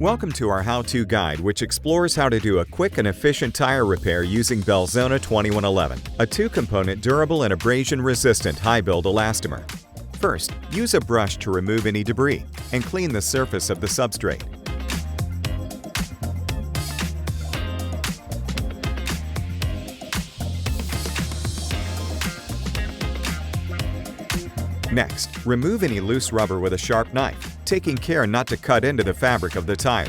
Welcome to our how-to guide, which explores how to do a quick and efficient tire repair using Belzona 2111, a two-component durable and abrasion-resistant high-build elastomer. First, use a brush to remove any debris and clean the surface of the substrate. Next, remove any loose rubber with a sharp knife, taking care not to cut into the fabric of the tire.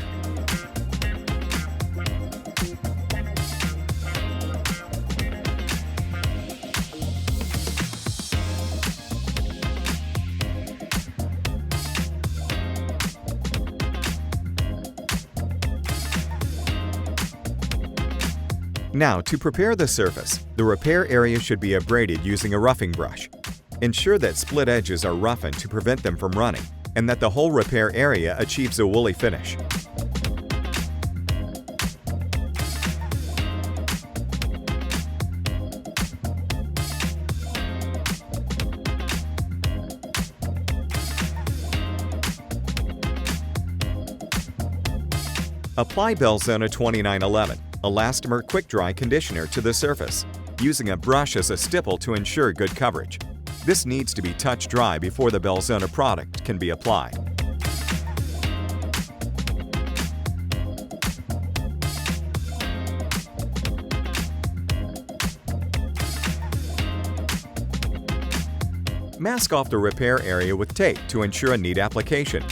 Now, to prepare the surface, the repair area should be abraded using a roughing brush. Ensure that split edges are roughened to prevent them from running, and that the whole repair area achieves a woolly finish. Apply Belzona 2911, elastomer quick dry conditioner to the surface, using a brush as a stipple to ensure good coverage. This needs to be touch dry before the Belzona product can be applied. Mask off the repair area with tape to ensure a neat application.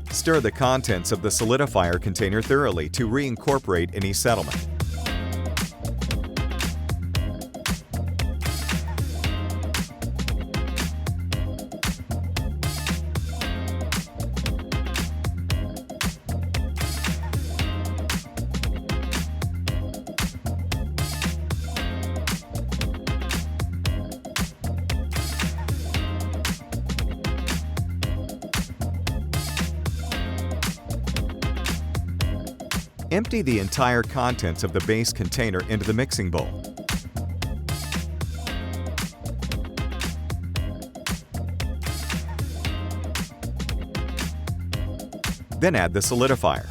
Stir the contents of the solidifier container thoroughly to reincorporate any settlement. Empty the entire contents of the base container into the mixing bowl. Then add the solidifier.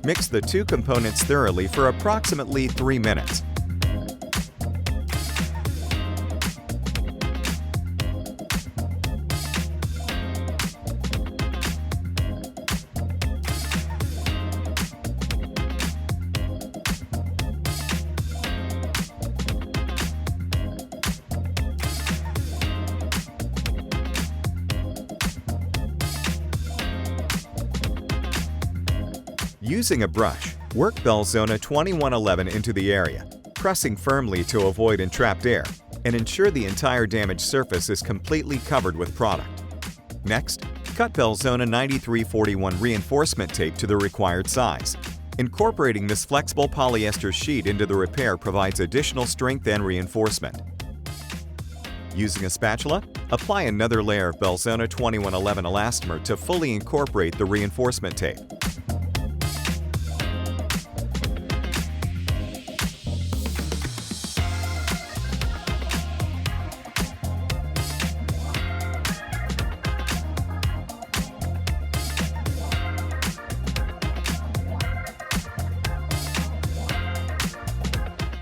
Mix the two components thoroughly for approximately 3 minutes. Using a brush, work Belzona 2111 into the area, pressing firmly to avoid entrapped air, and ensure the entire damaged surface is completely covered with product. Next, cut Belzona 9341 reinforcement tape to the required size. Incorporating this flexible polyester sheet into the repair provides additional strength and reinforcement. Using a spatula, apply another layer of Belzona 2111 elastomer to fully incorporate the reinforcement tape.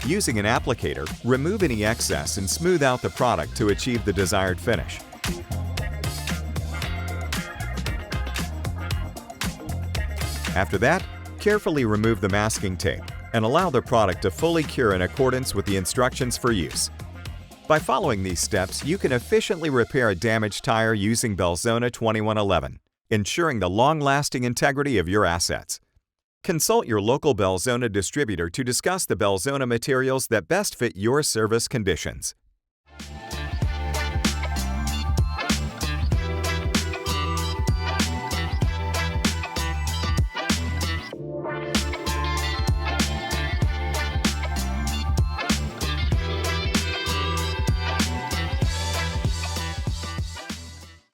Using an applicator, remove any excess and smooth out the product to achieve the desired finish. After that, carefully remove the masking tape and allow the product to fully cure in accordance with the instructions for use. By following these steps, you can efficiently repair a damaged tire using Belzona 2111, ensuring the long-lasting integrity of your assets. Consult your local Belzona distributor to discuss the Belzona materials that best fit your service conditions.